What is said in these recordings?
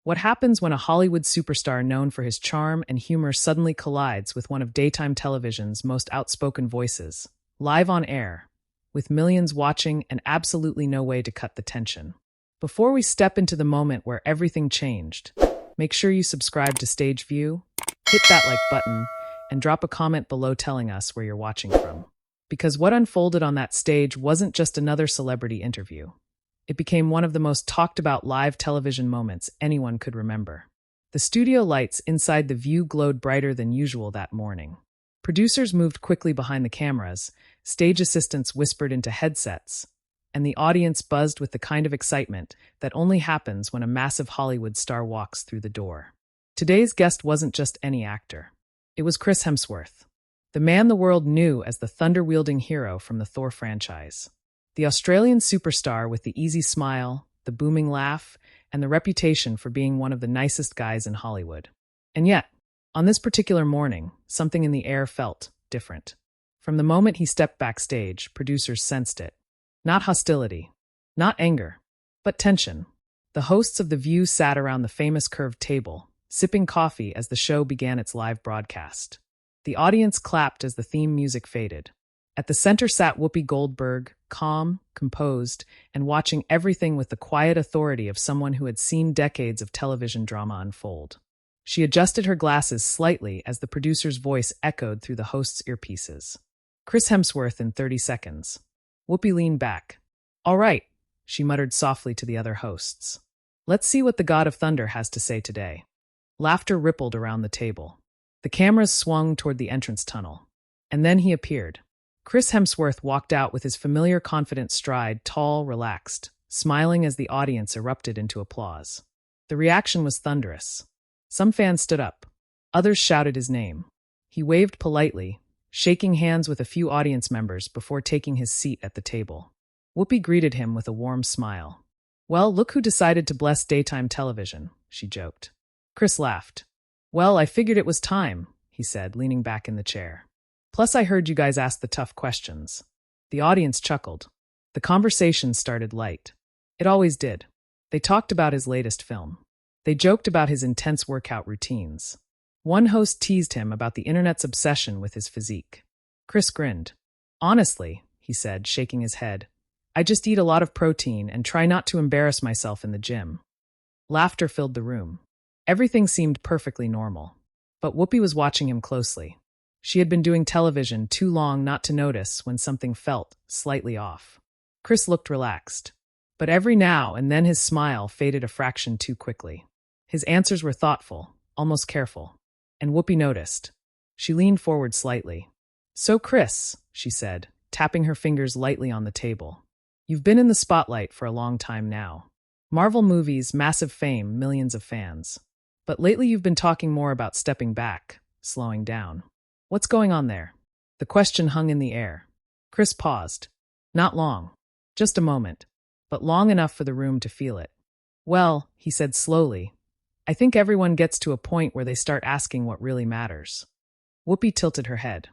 What happens when a Hollywood superstar known for his charm and humor suddenly collides with one of daytime television's most outspoken voices, live on air, with millions watching and absolutely no way to cut the tension? Before we step into the moment where everything changed, make sure you subscribe to Stage View, hit that like button, and drop a comment below telling us where you're watching from. Because what unfolded on that stage wasn't just another celebrity interview. It became one of the most talked about live television moments anyone could remember. The studio lights inside The View glowed brighter than usual that morning. Producers moved quickly behind the cameras, stage assistants whispered into headsets, and the audience buzzed with the kind of excitement that only happens when a massive Hollywood star walks through the door. Today's guest wasn't just any actor. It was Chris Hemsworth, the man the world knew as the thunder-wielding hero from the Thor franchise. The Australian superstar with the easy smile, the booming laugh, and the reputation for being one of the nicest guys in Hollywood. And yet, on this particular morning, something in the air felt different. From the moment he stepped backstage, producers sensed it. Not hostility, not anger, but tension. The hosts of The View sat around the famous curved table, sipping coffee as the show began its live broadcast. The audience clapped as the theme music faded. At the center sat Whoopi Goldberg, calm, composed, and watching everything with the quiet authority of someone who had seen decades of television drama unfold. She adjusted her glasses slightly as the producer's voice echoed through the host's earpieces. Chris Hemsworth in 30 seconds. Whoopi leaned back. All right, she muttered softly to the other hosts. Let's see what the God of Thunder has to say today. Laughter rippled around the table. The cameras swung toward the entrance tunnel. And then he appeared. Chris Hemsworth walked out with his familiar confident stride, tall, relaxed, smiling as the audience erupted into applause. The reaction was thunderous. Some fans stood up. Others shouted his name. He waved politely, shaking hands with a few audience members before taking his seat at the table. Whoopi greeted him with a warm smile. Well, look who decided to bless daytime television, she joked. Chris laughed. Well, I figured it was time, he said, leaning back in the chair. Plus, I heard you guys ask the tough questions. The audience chuckled. The conversation started light. It always did. They talked about his latest film. They joked about his intense workout routines. One host teased him about the internet's obsession with his physique. Chris grinned. Honestly, he said, shaking his head, I just eat a lot of protein and try not to embarrass myself in the gym. Laughter filled the room. Everything seemed perfectly normal. But Whoopi was watching him closely. She had been doing television too long not to notice when something felt slightly off. Chris looked relaxed. But every now and then his smile faded a fraction too quickly. His answers were thoughtful, almost careful. And Whoopi noticed. She leaned forward slightly. So Chris, she said, tapping her fingers lightly on the table. You've been in the spotlight for a long time now. Marvel movies, massive fame, millions of fans. But lately you've been talking more about stepping back, slowing down. What's going on there? The question hung in the air. Chris paused. Not long. Just a moment. But long enough for the room to feel it. Well, he said slowly, I think everyone gets to a point where they start asking what really matters. Whoopi tilted her head.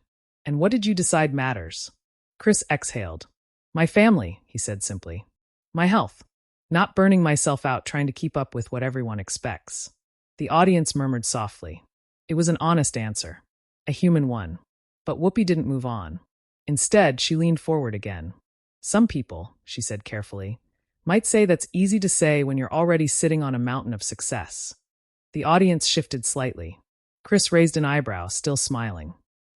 And what did you decide matters? Chris exhaled. My family, he said simply. My health. Not burning myself out trying to keep up with what everyone expects. The audience murmured softly. It was an honest answer. A human one. But Whoopi didn't move on. Instead, she leaned forward again. Some people, she said carefully, might say that's easy to say when you're already sitting on a mountain of success. The audience shifted slightly. Chris raised an eyebrow, still smiling.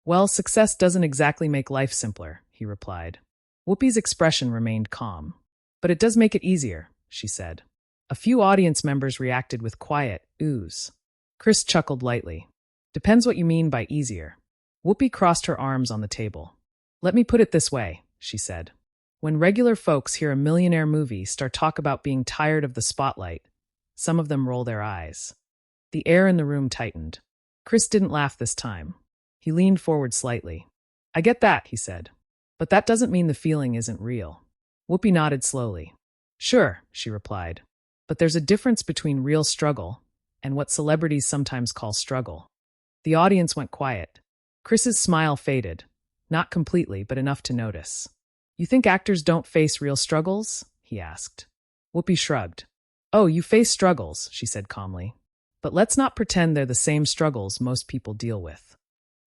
Well, success doesn't exactly make life simpler, he replied. Whoopi's expression remained calm. But it does make it easier, she said. A few audience members reacted with quiet oohs. Chris chuckled lightly. Depends what you mean by easier. Whoopi crossed her arms on the table. Let me put it this way, she said. When regular folks hear a millionaire movie start talk about being tired of the spotlight, some of them roll their eyes. The air in the room tightened. Chris didn't laugh this time. He leaned forward slightly. I get that, he said. But that doesn't mean the feeling isn't real. Whoopi nodded slowly. Sure, she replied. But there's a difference between real struggle and what celebrities sometimes call struggle. The audience went quiet. Chris's smile faded. Not completely, but enough to notice. You think actors don't face real struggles? He asked. Whoopi shrugged. Oh, you face struggles, she said calmly. But let's not pretend they're the same struggles most people deal with.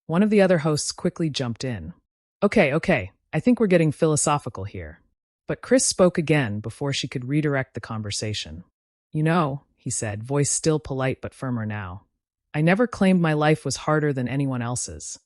One of the other hosts quickly jumped in. Okay, I think we're getting philosophical here. But Chris spoke again before she could redirect the conversation. You know, he said, voice still polite but firmer now, I never claimed my life was harder than anyone else's.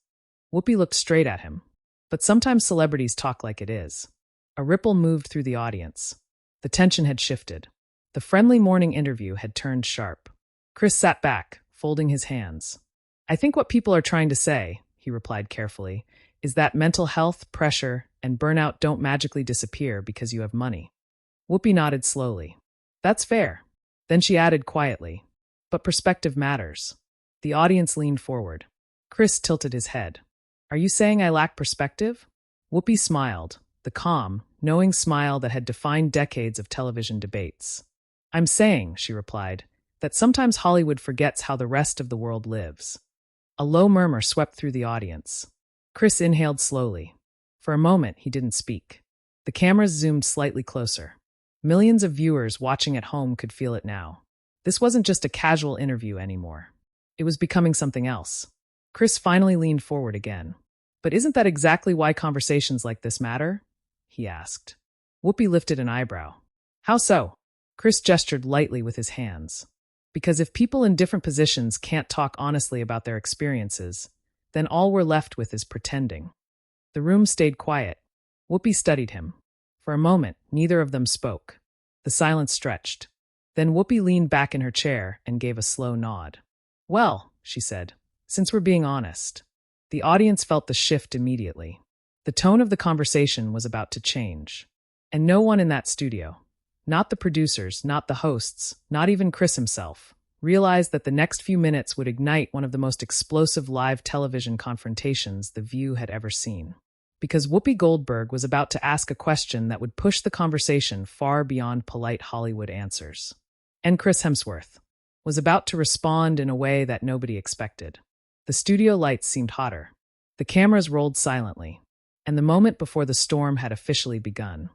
Whoopi looked straight at him. But sometimes celebrities talk like it is. A ripple moved through the audience. The tension had shifted. The friendly morning interview had turned sharp. Chris sat back, folding his hands. I think what people are trying to say, he replied carefully, is that mental health, pressure, and burnout don't magically disappear because you have money. Whoopi nodded slowly. That's fair. Then she added quietly, but perspective matters. The audience leaned forward. Chris tilted his head. Are you saying I lack perspective? Whoopi smiled, the calm, knowing smile that had defined decades of television debates. I'm saying, she replied, that sometimes Hollywood forgets how the rest of the world lives. A low murmur swept through the audience. Chris inhaled slowly. For a moment, he didn't speak. The cameras zoomed slightly closer. Millions of viewers watching at home could feel it now. This wasn't just a casual interview anymore. It was becoming something else. Chris finally leaned forward again. But isn't that exactly why conversations like this matter? He asked. Whoopi lifted an eyebrow. How so? Chris gestured lightly with his hands. Because if people in different positions can't talk honestly about their experiences, then all we're left with is pretending. The room stayed quiet. Whoopi studied him. For a moment, neither of them spoke. The silence stretched. Then Whoopi leaned back in her chair and gave a slow nod. Well, she said, since we're being honest. The audience felt the shift immediately. The tone of the conversation was about to change. And no one in that studio, not the producers, not the hosts, not even Chris himself, realized that the next few minutes would ignite one of the most explosive live television confrontations The View had ever seen. Because Whoopi Goldberg was about to ask a question that would push the conversation far beyond polite Hollywood answers. And Chris Hemsworth was about to respond in a way that nobody expected. The studio lights seemed hotter. The cameras rolled silently. And the moment before the storm had officially begun.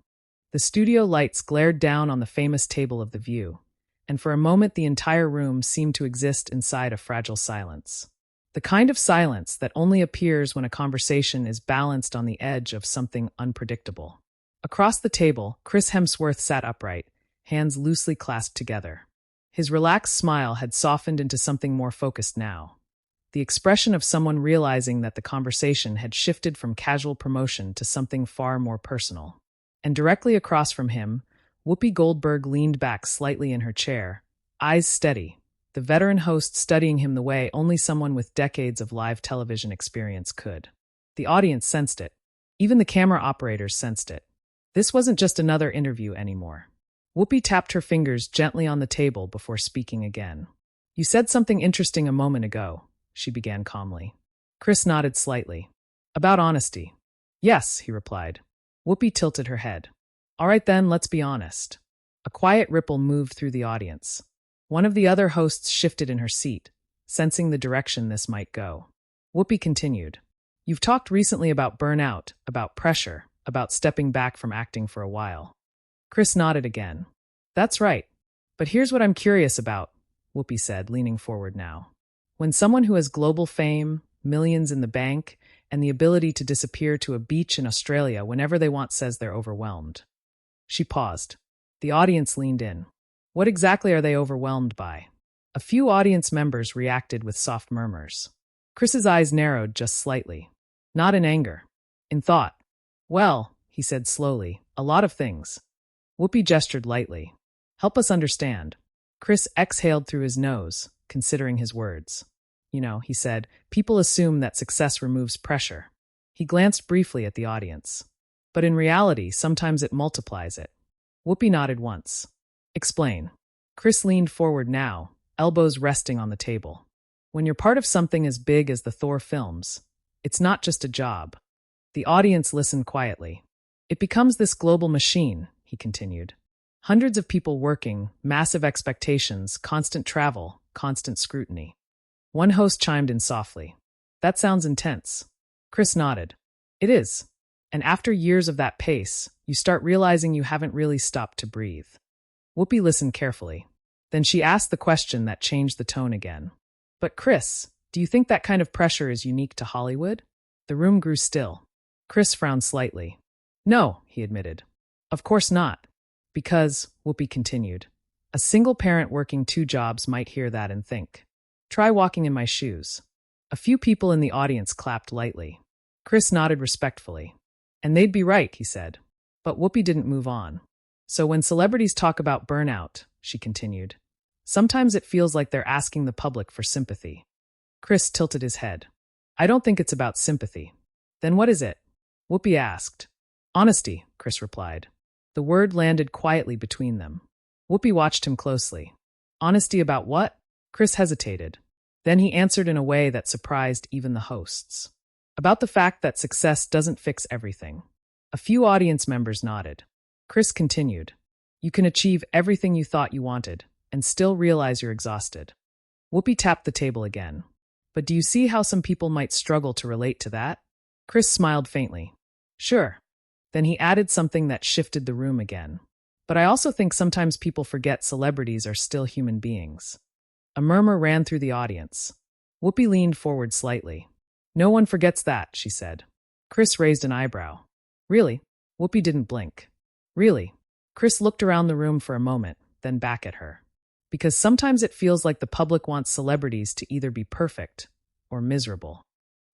The studio lights glared down on the famous table of The View, and for a moment the entire room seemed to exist inside a fragile silence. The kind of silence that only appears when a conversation is balanced on the edge of something unpredictable. Across the table, Chris Hemsworth sat upright, hands loosely clasped together. His relaxed smile had softened into something more focused now. The expression of someone realizing that the conversation had shifted from casual promotion to something far more personal. And directly across from him, Whoopi Goldberg leaned back slightly in her chair, eyes steady, the veteran host studying him the way only someone with decades of live television experience could. The audience sensed it. Even the camera operators sensed it. This wasn't just another interview anymore. Whoopi tapped her fingers gently on the table before speaking again. You said something interesting a moment ago, she began calmly. Chris nodded slightly. About honesty. Yes, he replied. Whoopi tilted her head. All right then, let's be honest. A quiet ripple moved through the audience. One of the other hosts shifted in her seat, sensing the direction this might go. Whoopi continued. You've talked recently about burnout, about pressure, about stepping back from acting for a while. Chris nodded again. That's right. But here's what I'm curious about, Whoopi said, leaning forward now. When someone who has global fame, millions in the bank, and the ability to disappear to a beach in Australia whenever they want says they're overwhelmed. She paused. The audience leaned in. What exactly are they overwhelmed by? A few audience members reacted with soft murmurs. Chris's eyes narrowed just slightly. Not in anger. In thought. Well, he said slowly, a lot of things. Whoopi gestured lightly. Help us understand. Chris exhaled through his nose, considering his words. You know, he said, people assume that success removes pressure. He glanced briefly at the audience. But in reality, sometimes it multiplies it. Whoopi nodded once. Explain. Chris leaned forward now, elbows resting on the table. When you're part of something as big as the Thor films, it's not just a job. The audience listened quietly. It becomes this global machine, he continued. Hundreds of people working, massive expectations, constant travel, constant scrutiny. One host chimed in softly. That sounds intense. Chris nodded. It is. And after years of that pace, you start realizing you haven't really stopped to breathe. Whoopi listened carefully. Then she asked the question that changed the tone again. But Chris, do you think that kind of pressure is unique to Hollywood? The room grew still. Chris frowned slightly. No, he admitted. Of course not. Because, Whoopi continued, a single parent working 2 jobs might hear that and think, try walking in my shoes. A few people in the audience clapped lightly. Chris nodded respectfully. And they'd be right, he said. But Whoopi didn't move on. So when celebrities talk about burnout, she continued, sometimes it feels like they're asking the public for sympathy. Chris tilted his head. I don't think it's about sympathy. Then what is it? Whoopi asked. Honesty, Chris replied. The word landed quietly between them. Whoopi watched him closely. Honesty about what? Chris hesitated. Then he answered in a way that surprised even the hosts. About the fact that success doesn't fix everything. A few audience members nodded. Chris continued. You can achieve everything you thought you wanted and still realize you're exhausted. Whoopi tapped the table again. But do you see how some people might struggle to relate to that? Chris smiled faintly. Sure. Then he added something that shifted the room again. But I also think sometimes people forget celebrities are still human beings. A murmur ran through the audience. Whoopi leaned forward slightly. No one forgets that, she said. Chris raised an eyebrow. Really? Whoopi didn't blink. Really? Chris looked around the room for a moment, then back at her. Because sometimes it feels like the public wants celebrities to either be perfect or miserable.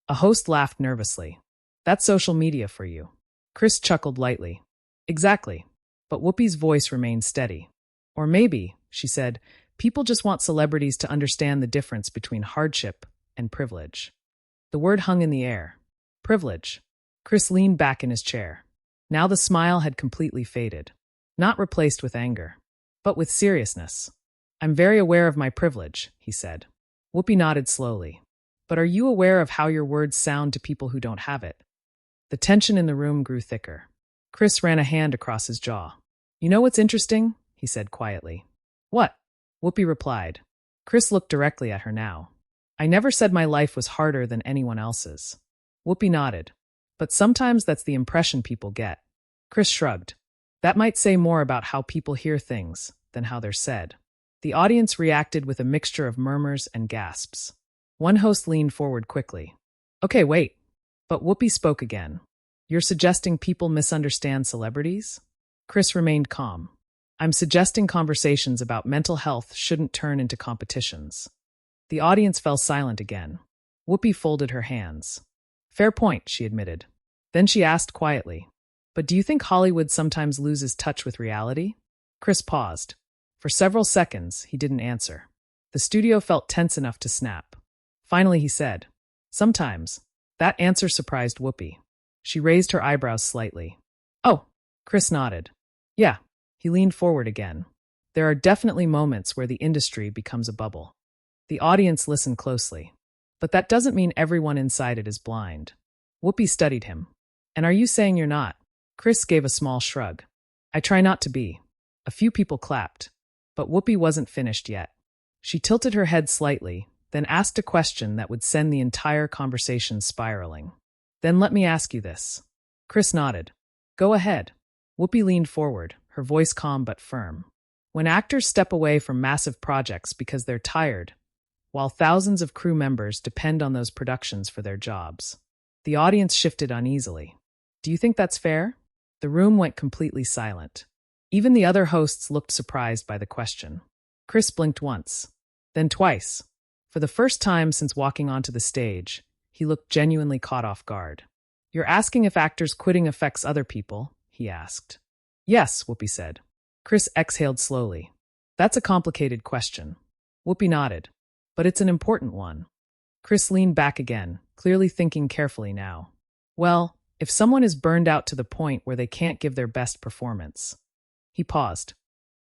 A host laughed nervously. That's social media for you. Chris chuckled lightly. Exactly. But Whoopi's voice remained steady. Or maybe, she said, people just want celebrities to understand the difference between hardship and privilege. The word hung in the air. Privilege. Chris leaned back in his chair. Now the smile had completely faded. Not replaced with anger, but with seriousness. I'm very aware of my privilege, he said. Whoopi nodded slowly. But are you aware of how your words sound to people who don't have it? The tension in the room grew thicker. Chris ran a hand across his jaw. You know what's interesting? He said quietly. What? Whoopi replied. Chris looked directly at her now. I never said my life was harder than anyone else's. Whoopi nodded. But sometimes that's the impression people get. Chris shrugged. That might say more about how people hear things than how they're said. The audience reacted with a mixture of murmurs and gasps. One host leaned forward quickly. Okay, wait. But Whoopi spoke again. You're suggesting people misunderstand celebrities? Chris remained calm. I'm suggesting conversations about mental health shouldn't turn into competitions. The audience fell silent again. Whoopi folded her hands. Fair point, she admitted. Then she asked quietly, but do you think Hollywood sometimes loses touch with reality? Chris paused. For several seconds, he didn't answer. The studio felt tense enough to snap. Finally, he said, sometimes. That answer surprised Whoopi. She raised her eyebrows slightly. Oh, Chris nodded. Yeah, he leaned forward again. There are definitely moments where the industry becomes a bubble. The audience listened closely. But that doesn't mean everyone inside it is blind. Whoopi studied him. And are you saying you're not? Chris gave a small shrug. I try not to be. A few people clapped. But Whoopi wasn't finished yet. She tilted her head slightly, then asked a question that would send the entire conversation spiraling. Then let me ask you this. Chris nodded. Go ahead. Whoopi leaned forward, her voice calm but firm. When actors step away from massive projects because they're tired, while thousands of crew members depend on those productions for their jobs, the audience shifted uneasily. Do you think that's fair? The room went completely silent. Even the other hosts looked surprised by the question. Chris blinked once, then twice. For the first time since walking onto the stage, he looked genuinely caught off guard. You're asking if actors quitting affects other people? He asked. Yes, Whoopi said. Chris exhaled slowly. That's a complicated question. Whoopi nodded. But it's an important one. Chris leaned back again, clearly thinking carefully now. Well, if someone is burned out to the point where they can't give their best performance. He paused.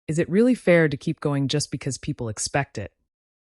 Is it really fair to keep going just because people expect it?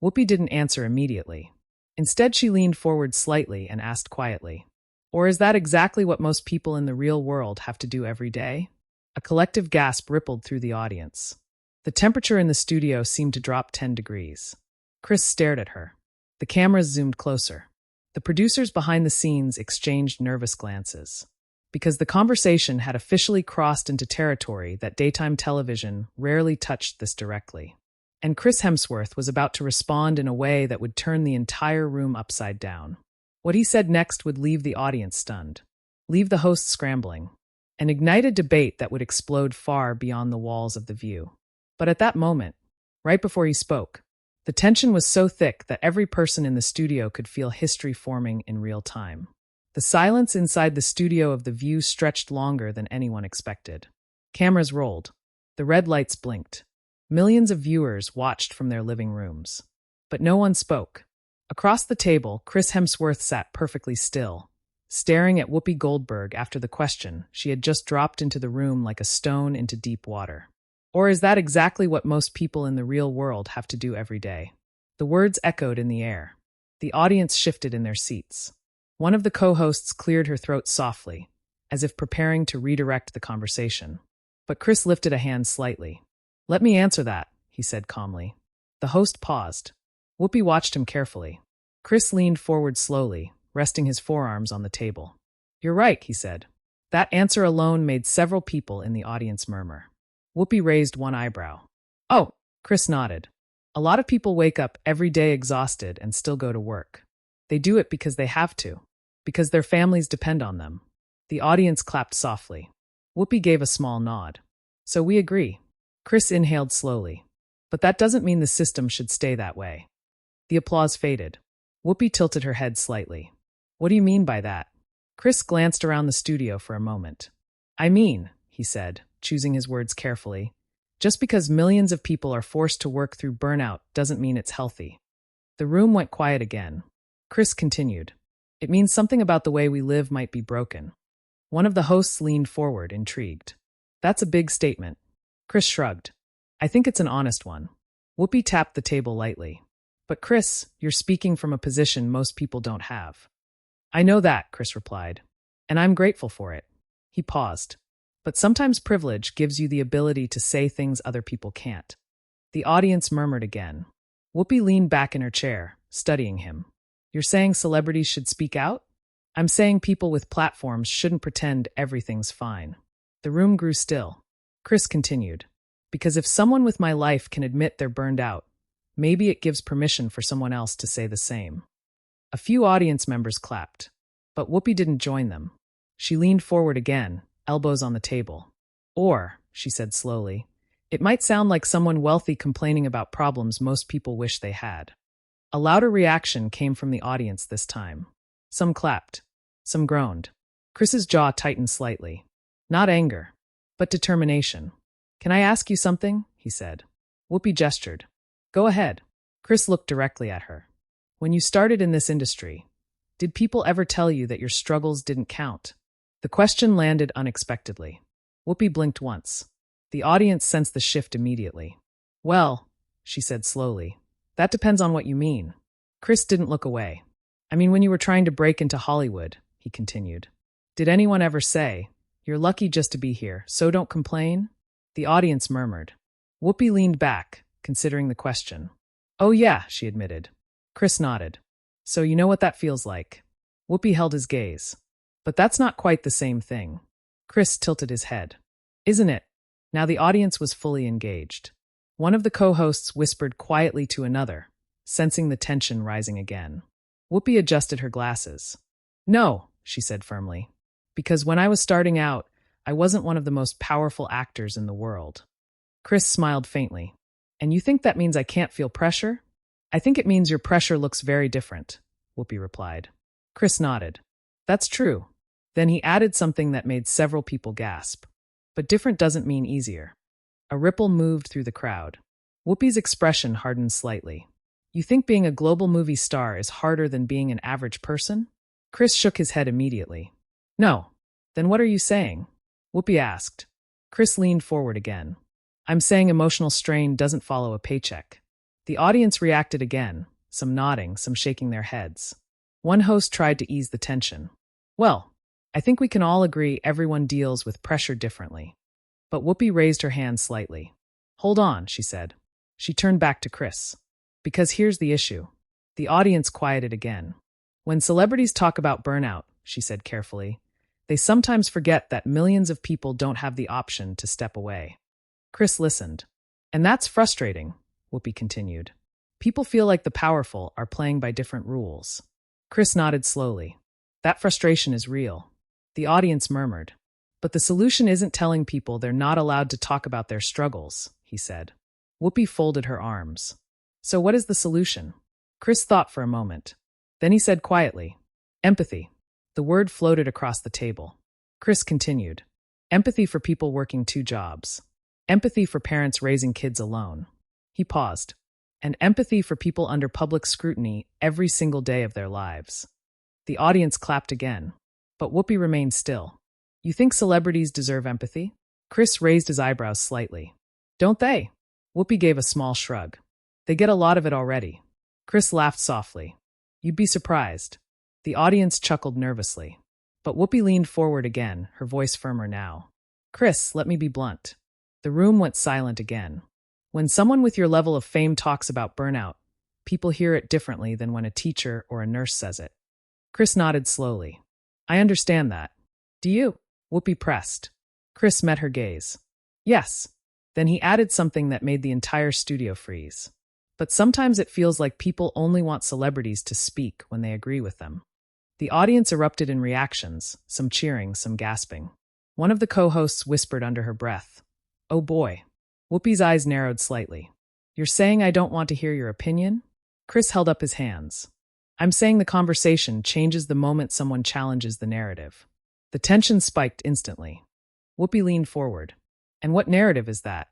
Whoopi didn't answer immediately. Instead, she leaned forward slightly and asked quietly, or is that exactly what most people in the real world have to do every day? A collective gasp rippled through the audience. The temperature in the studio seemed to drop 10 degrees. Chris stared at her. The cameras zoomed closer. The producers behind the scenes exchanged nervous glances. Because the conversation had officially crossed into territory that daytime television rarely touched this directly. And Chris Hemsworth was about to respond in a way that would turn the entire room upside down. What he said next would leave the audience stunned, leave the host scrambling, and ignite a debate that would explode far beyond the walls of the View. But at that moment, right before he spoke, the tension was so thick that every person in the studio could feel history forming in real time. The silence inside the studio of the View stretched longer than anyone expected. Cameras rolled. The red lights blinked. Millions of viewers watched from their living rooms. But no one spoke. Across the table, Chris Hemsworth sat perfectly still, staring at Whoopi Goldberg after the question she had just dropped into the room like a stone into deep water. Or is that exactly what most people in the real world have to do every day? The words echoed in the air. The audience shifted in their seats. One of the co-hosts cleared her throat softly, as if preparing to redirect the conversation. But Chris lifted a hand slightly. "Let me answer that," he said calmly. The host paused. Whoopi watched him carefully. Chris leaned forward slowly, resting his forearms on the table. "You're right," he said. That answer alone made several people in the audience murmur. Whoopi raised one eyebrow. "Oh," Chris nodded. "A lot of people wake up every day exhausted and still go to work. They do it because they have to, because their families depend on them." The audience clapped softly. Whoopi gave a small nod. "So we agree." Chris inhaled slowly. "But that doesn't mean the system should stay that way." The applause faded. Whoopi tilted her head slightly. "What do you mean by that?" Chris glanced around the studio for a moment. "I mean," he said, choosing his words carefully, "just because millions of people are forced to work through burnout doesn't mean it's healthy." The room went quiet again. Chris continued. "It means something about the way we live might be broken." One of the hosts leaned forward, intrigued. "That's a big statement." Chris shrugged. "I think it's an honest one." Whoopi tapped the table lightly. "But Chris, you're speaking from a position most people don't have." "I know that," Chris replied. "And I'm grateful for it." He paused. "But sometimes privilege gives you the ability to say things other people can't." The audience murmured again. Whoopi leaned back in her chair, studying him. "You're saying celebrities should speak out?" "I'm saying people with platforms shouldn't pretend everything's fine." The room grew still. Chris continued. "Because if someone with my life can admit they're burned out, maybe it gives permission for someone else to say the same." A few audience members clapped, but Whoopi didn't join them. She leaned forward again, elbows on the table. "Or," she said slowly, "it might sound like someone wealthy complaining about problems most people wish they had." A louder reaction came from the audience this time. Some clapped. Some groaned. Chris's jaw tightened slightly. Not anger, but determination. "Can I ask you something?" he said. Whoopi gestured. "Go ahead." Chris looked directly at her. "When you started in this industry, did people ever tell you that your struggles didn't count?" The question landed unexpectedly. Whoopi blinked once. The audience sensed the shift immediately. "Well," she said slowly, "that depends on what you mean." Chris didn't look away. "I mean, when you were trying to break into Hollywood," he continued. "Did anyone ever say, 'You're lucky just to be here, so don't complain'?" The audience murmured. Whoopi leaned back, considering the question. "Oh yeah," she admitted. Chris nodded. "So you know what that feels like." Whoopi held his gaze. "But that's not quite the same thing." Chris tilted his head. "Isn't it?" Now the audience was fully engaged. One of the co-hosts whispered quietly to another, sensing the tension rising again. Whoopi adjusted her glasses. "No," she said firmly. "Because when I was starting out, I wasn't one of the most powerful actors in the world." Chris smiled faintly. "And you think that means I can't feel pressure?" "I think it means your pressure looks very different," Whoopi replied. Chris nodded. "That's true." Then he added something that made several people gasp. "But different doesn't mean easier." A ripple moved through the crowd. Whoopi's expression hardened slightly. "You think being a global movie star is harder than being an average person?" Chris shook his head immediately. "No." "Then what are you saying?" Whoopi asked. Chris leaned forward again. "I'm saying emotional strain doesn't follow a paycheck." The audience reacted again, some nodding, some shaking their heads. One host tried to ease the tension. "Well, I think we can all agree everyone deals with pressure differently." But Whoopi raised her hand slightly. "Hold on," she said. She turned back to Chris. "Because here's the issue." The audience quieted again. "When celebrities talk about burnout," she said carefully, "they sometimes forget that millions of people don't have the option to step away." Chris listened. "And that's frustrating," Whoopi continued. People feel like the powerful are playing by different rules. Chris nodded slowly. That frustration is real. The audience murmured. But the solution isn't telling people they're not allowed to talk about their struggles, he said. Whoopi folded her arms. So what is the solution? Chris thought for a moment. Then he said quietly, empathy. The word floated across the table. Chris continued. Empathy for people working 2 jobs. Empathy for parents raising kids alone. He paused. And empathy for people under public scrutiny every single day of their lives. The audience clapped again. But Whoopi remained still. You think celebrities deserve empathy? Chris raised his eyebrows slightly. Don't they? Whoopi gave a small shrug. They get a lot of it already. Chris laughed softly. You'd be surprised. The audience chuckled nervously. But Whoopi leaned forward again, her voice firmer now. Chris, let me be blunt. The room went silent again. When someone with your level of fame talks about burnout, people hear it differently than when a teacher or a nurse says it. Chris nodded slowly. I understand that. Do you? Whoopi pressed. Chris met her gaze. Yes. Then he added something that made the entire studio freeze. But sometimes it feels like people only want celebrities to speak when they agree with them. The audience erupted in reactions, some cheering, some gasping. One of the co-hosts whispered under her breath, Oh boy. Whoopi's eyes narrowed slightly. You're saying I don't want to hear your opinion? Chris held up his hands. I'm saying the conversation changes the moment someone challenges the narrative. The tension spiked instantly. Whoopi leaned forward. And what narrative is that?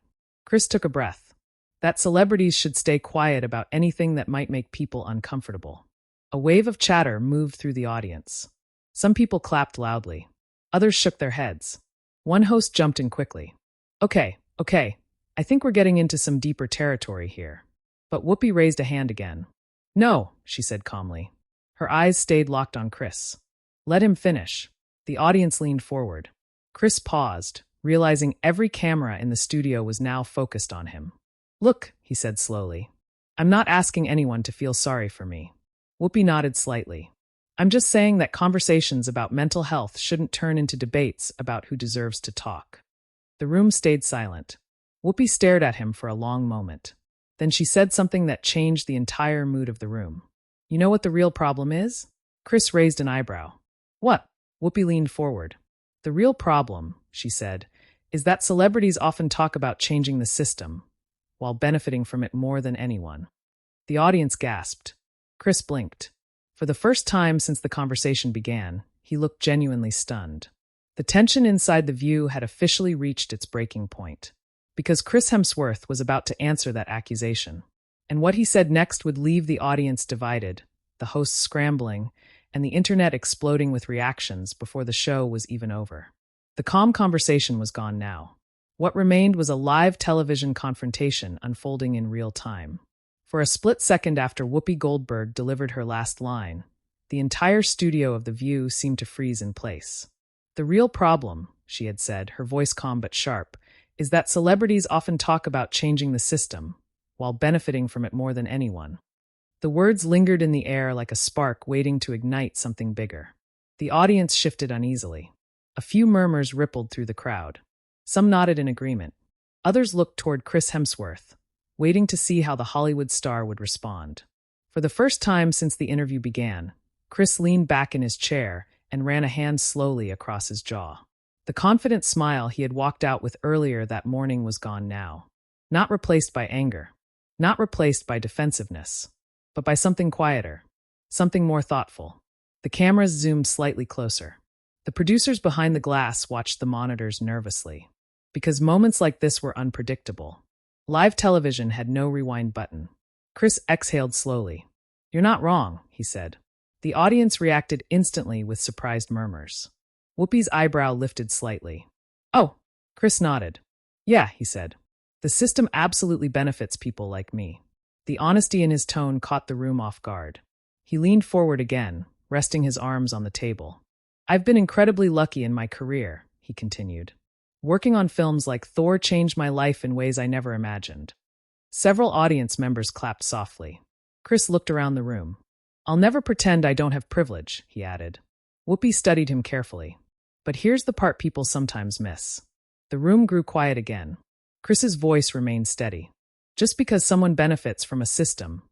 Chris took a breath. That celebrities should stay quiet about anything that might make people uncomfortable. A wave of chatter moved through the audience. Some people clapped loudly. Others shook their heads. One host jumped in quickly. Okay. I think we're getting into some deeper territory here. But Whoopi raised a hand again. No, she said calmly. Her eyes stayed locked on Chris. Let him finish. The audience leaned forward. Chris paused, realizing every camera in the studio was now focused on him. Look, he said slowly. I'm not asking anyone to feel sorry for me. Whoopi nodded slightly. I'm just saying that conversations about mental health shouldn't turn into debates about who deserves to talk. The room stayed silent. Whoopi stared at him for a long moment. Then she said something that changed the entire mood of the room. You know what the real problem is? Chris raised an eyebrow. What? Whoopi leaned forward. The real problem, she said, is that celebrities often talk about changing the system, while benefiting from it more than anyone. The audience gasped. Chris blinked. For the first time since the conversation began, he looked genuinely stunned. The tension inside the View had officially reached its breaking point, because Chris Hemsworth was about to answer that accusation. And what he said next would leave the audience divided, the hosts scrambling, and the internet exploding with reactions before the show was even over. The calm conversation was gone now. What remained was a live television confrontation unfolding in real time. For a split second after Whoopi Goldberg delivered her last line, the entire studio of The View seemed to freeze in place. The real problem, she had said, her voice calm but sharp, is that celebrities often talk about changing the system, while benefiting from it more than anyone. The words lingered in the air like a spark waiting to ignite something bigger. The audience shifted uneasily. A few murmurs rippled through the crowd. Some nodded in agreement. Others looked toward Chris Hemsworth, waiting to see how the Hollywood star would respond. For the first time since the interview began, Chris leaned back in his chair and ran a hand slowly across his jaw. The confident smile he had walked out with earlier that morning was gone now. Not replaced by anger. Not replaced by defensiveness. But by something quieter. Something more thoughtful. The cameras zoomed slightly closer. The producers behind the glass watched the monitors nervously. Because moments like this were unpredictable. Live television had no rewind button. Chris exhaled slowly. You're not wrong, he said. The audience reacted instantly with surprised murmurs. Whoopi's eyebrow lifted slightly. Oh, Chris nodded. Yeah, he said. The system absolutely benefits people like me. The honesty in his tone caught the room off guard. He leaned forward again, resting his arms on the table. I've been incredibly lucky in my career, he continued. Working on films like Thor changed my life in ways I never imagined. Several audience members clapped softly. Chris looked around the room. I'll never pretend I don't have privilege, he added. Whoopi studied him carefully. But here's the part people sometimes miss. The room grew quiet again. Chris's voice remained steady. Just because someone benefits from a system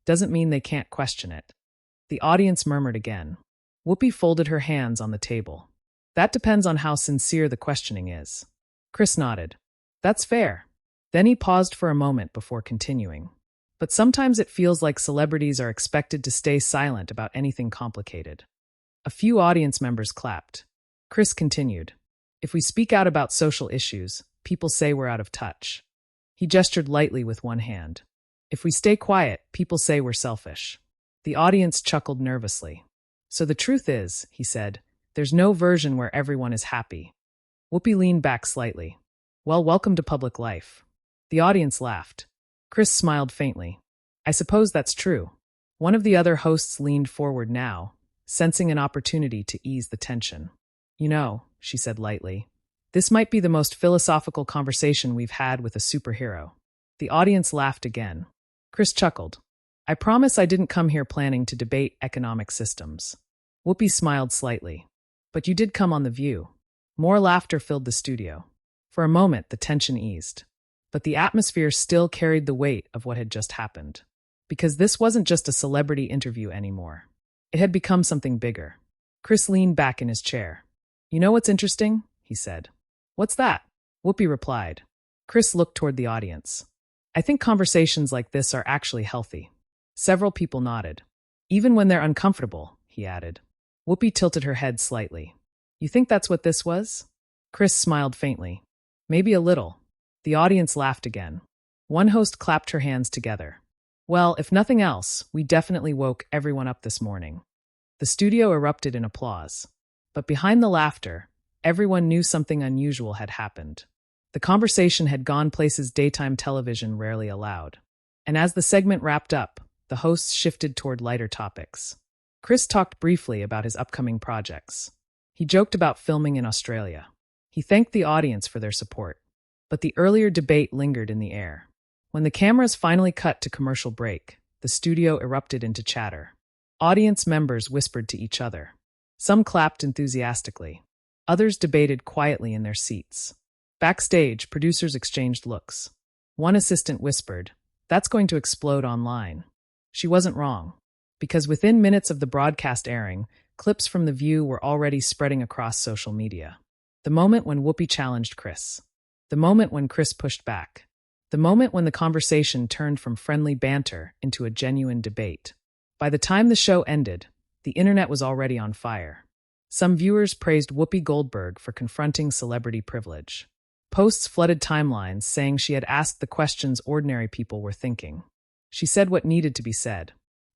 doesn't mean they can't question it. The audience murmured again. Whoopi folded her hands on the table. That depends on how sincere the questioning is. Chris nodded. That's fair. Then he paused for a moment before continuing. But sometimes it feels like celebrities are expected to stay silent about anything complicated. A few audience members clapped. Chris continued. If we speak out about social issues, people say we're out of touch. He gestured lightly with one hand. If we stay quiet, people say we're selfish. The audience chuckled nervously. So the truth is, he said, there's no version where everyone is happy. Whoopi leaned back slightly. Well, welcome to public life. The audience laughed. Chris smiled faintly. I suppose that's true. One of the other hosts leaned forward now, sensing an opportunity to ease the tension. You know, she said lightly, this might be the most philosophical conversation we've had with a superhero. The audience laughed again. Chris chuckled. I promise I didn't come here planning to debate economic systems. Whoopi smiled slightly. But you did come on The View. More laughter filled the studio. For a moment, the tension eased. But the atmosphere still carried the weight of what had just happened. Because this wasn't just a celebrity interview anymore. It had become something bigger. Chris leaned back in his chair. You know what's interesting? He said. What's that? Whoopi replied. Chris looked toward the audience. I think conversations like this are actually healthy. Several people nodded. Even when they're uncomfortable, he added. Whoopi tilted her head slightly. You think that's what this was? Chris smiled faintly. Maybe a little. The audience laughed again. One host clapped her hands together. Well, if nothing else, we definitely woke everyone up this morning. The studio erupted in applause. But behind the laughter, everyone knew something unusual had happened. The conversation had gone places daytime television rarely allowed. And as the segment wrapped up, the hosts shifted toward lighter topics. Chris talked briefly about his upcoming projects. He joked about filming in Australia. He thanked the audience for their support. But the earlier debate lingered in the air. When the cameras finally cut to commercial break, the studio erupted into chatter. Audience members whispered to each other. Some clapped enthusiastically. Others debated quietly in their seats. Backstage, producers exchanged looks. One assistant whispered, "That's going to explode online." She wasn't wrong. Because within minutes of the broadcast airing, clips from The View were already spreading across social media. The moment when Whoopi challenged Chris. The moment when Chris pushed back. The moment when the conversation turned from friendly banter into a genuine debate. By the time the show ended, the internet was already on fire. Some viewers praised Whoopi Goldberg for confronting celebrity privilege. Posts flooded timelines saying she had asked the questions ordinary people were thinking. She said what needed to be said.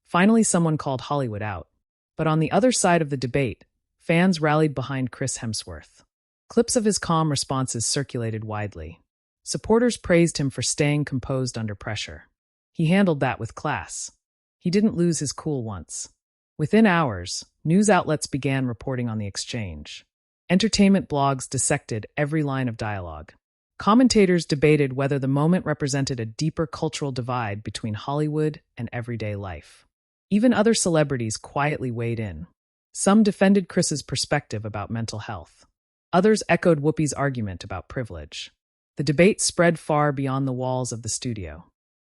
Finally, someone called Hollywood out. But on the other side of the debate, fans rallied behind Chris Hemsworth. Clips of his calm responses circulated widely. Supporters praised him for staying composed under pressure. He handled that with class. He didn't lose his cool once. Within hours, news outlets began reporting on the exchange. Entertainment blogs dissected every line of dialogue. Commentators debated whether the moment represented a deeper cultural divide between Hollywood and everyday life. Even other celebrities quietly weighed in. Some defended Chris's perspective about mental health. Others echoed Whoopi's argument about privilege. The debate spread far beyond the walls of the studio.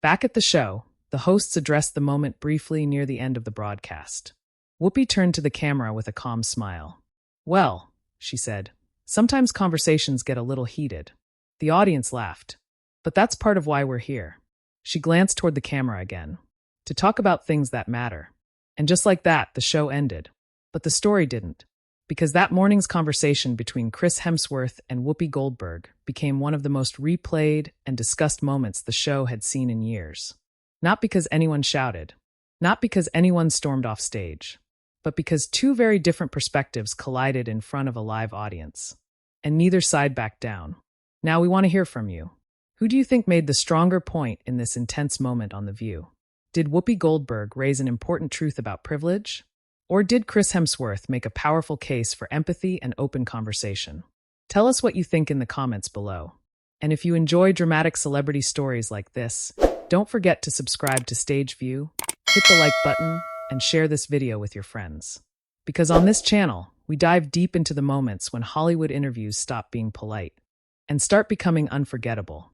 Back at the show, the hosts addressed the moment briefly near the end of the broadcast. Whoopi turned to the camera with a calm smile. Well, she said, sometimes conversations get a little heated. The audience laughed. But that's part of why we're here. She glanced toward the camera again. To talk about things that matter. And just like that, the show ended. But the story didn't. Because that morning's conversation between Chris Hemsworth and Whoopi Goldberg became one of the most replayed and discussed moments the show had seen in years. Not because anyone shouted. Not because anyone stormed off stage. But because two very different perspectives collided in front of a live audience. And neither side backed down. Now we want to hear from you. Who do you think made the stronger point in this intense moment on The View? Did Whoopi Goldberg raise an important truth about privilege? Or did Chris Hemsworth make a powerful case for empathy and open conversation? Tell us what you think in the comments below. And if you enjoy dramatic celebrity stories like this, don't forget to subscribe to Stage View, hit the like button, and share this video with your friends. Because on this channel, we dive deep into the moments when Hollywood interviews stop being polite and start becoming unforgettable.